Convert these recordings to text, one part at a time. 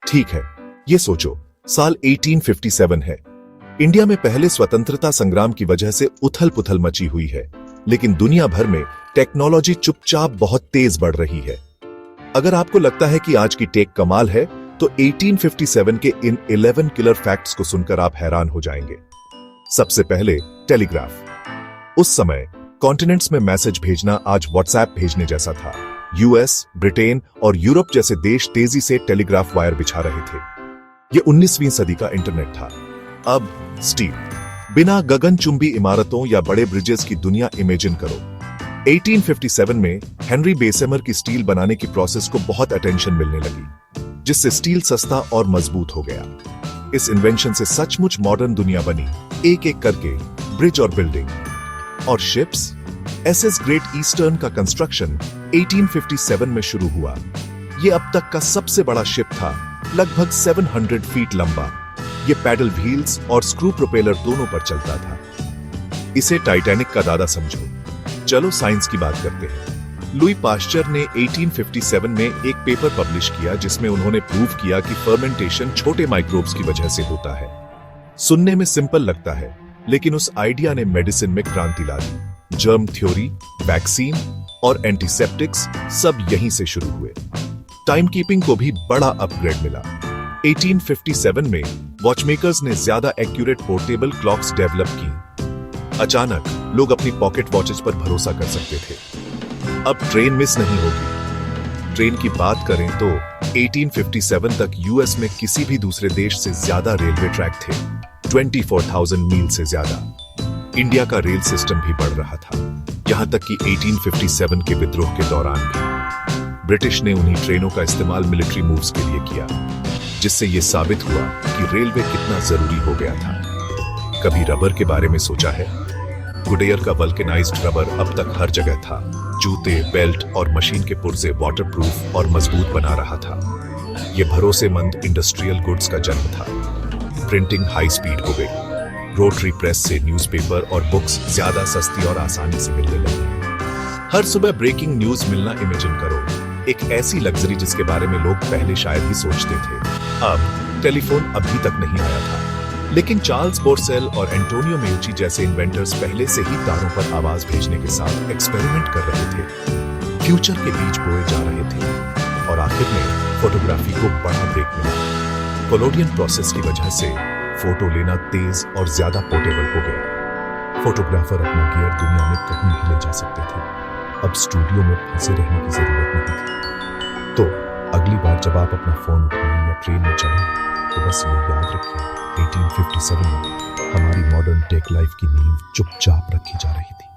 ठीक है, ये सोचो, साल 1857 है। इंडिया में पहले स्वतंत्रता संग्राम की वजह से उथल पुथल मची हुई है, लेकिन दुनिया भर में टेक्नोलॉजी चुपचाप बहुत तेज बढ़ रही है। अगर आपको लगता है कि आज की टेक कमाल है, तो 1857 के इन 11 किलर फैक्ट्स को सुनकर आप हैरान हो जाएंगे। सबसे पहले टेलीग्राफ। उस समय कॉन्टिनेंट्स में मैसेज भेजना आज व्हाट्सएप भेजने जैसा था। यूएस, ब्रिटेन और यूरोप जैसे देश तेजी से टेलीग्राफ वायर बिछा रहे थे। यह 19वीं सदी का इंटरनेट था। अब स्टील, बिना गगनचुंबी इमारतों या बड़े ब्रिजेस की दुनिया इमेजिन करो। 1857 में हेनरी बेसेमर की स्टील बनाने की प्रोसेस को बहुत अटेंशन मिलने लगी, जिससे स्टील सस्ता और मजबूत हो गया। इस इन्वेंशन से सचमुच मॉडर्न दुनिया बनी, एक एक करके ब्रिज और बिल्डिंग और शिप्स। एसएस ग्रेट ईस्टर्न का कंस्ट्रक्शन 1857 में शुरू हुआ। यह अब तक का सबसे बड़ा शिप था, लगभग 700 फीट लंबा। यह पैडल व्हील्स और स्क्रू प्रोपेलर दोनों पर चलता था। इसे टाइटैनिक का दादा समझो। चलो साइंस की बात करते हैं। लुई पाश्चर ने 1857 में एक पेपर पब्लिश किया जिसमें उन्होंने प्रूव किया कि फर्मेंटेशन छोटे माइक्रोब्स की वजह से होता है। सुनने में सिंपल लगता है, लेकिन उस आइडिया ने मेडिसिन में क्रांति ला दी। जर्म थ्योरी, वैक्सीन और एंटीसेप्टिक्स सब यहीं से शुरू हुए। टाइम कीपिंग को भी बड़ा अपग्रेड मिला। 1857 में वॉचमेकर्स ने ज्यादा एक्यूरेट पोर्टेबल क्लॉक्स डेवलप की। अचानक लोग अपनी पॉकेट वॉचेस पर भरोसा कर सकते थे। अब ट्रेन मिस नहीं होगी। ट्रेन की बात करें तो 1857 तक यूएस में किसी भी दूसरे देश से ज्यादा रेलवे ट्रैक थे, 24,000 मील से ज्यादा। इंडिया का रेल सिस्टम भी बढ़ रहा था, यहां तक कि 1857 के विद्रोह के दौरान भी ब्रिटिश ने उन्हीं ट्रेनों का इस्तेमाल मिलिट्री मूव्स के लिए किया, जिससे यह साबित हुआ कि रेलवे कितना जरूरी हो गया था। कभी रबर के बारे में सोचा है? गुडेयर का वल्केनाइज्ड रबर अब तक हर जगह था। जूते, बेल्ट और मशीन के पुर्जे वाटरप्रूफ और मजबूत बना रहा था। यह भरोसेमंद इंडस्ट्रियल गुड्स का जन्म था। प्रिंटिंग हाई स्पीड हो गई। रोटरी प्रेस से न्यूज़पेपर और बुक्स ज्यादा सस्ती और आसानी से मिलने लगी। हर सुबह ब्रेकिंग न्यूज मिलना इमेजिन करो, एक ऐसी लग्जरी जिसके बारे में लोग पहले शायद ही सोचते थे। अब टेलीफोन अभी तक नहीं आया था, लेकिन चार्ल्स बोरसेल और एंटोनियो मेउची जैसे इन्वेंटर्स पहले से ही तारों पर आवाज भेजने के साथ एक्सपेरिमेंट कर रहे थे। फ्यूचर के बीज बोए जा रहे थे और आखिर में फोटोग्राफी को बड़ा ब्रेक मिला। कोलोडियन प्रोसेस की वजह से फोटो लेना तेज और ज्यादा पोर्टेबल हो गया। फोटोग्राफर अपना गियर दुनिया में कहीं भी ले जा सकते थे। अब स्टूडियो में फंसे रहने की जरूरत नहीं थी। तो अगली बार जब आप अपना फोन उठाएं या ट्रेन में चढ़ें, तो बस ये याद रखिए, 1857 में हमारी मॉडर्न टेक लाइफ की नींव चुपचाप रखी जा रही थी।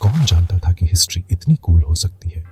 कौन जानता था कि हिस्ट्री इतनी कूल हो सकती है।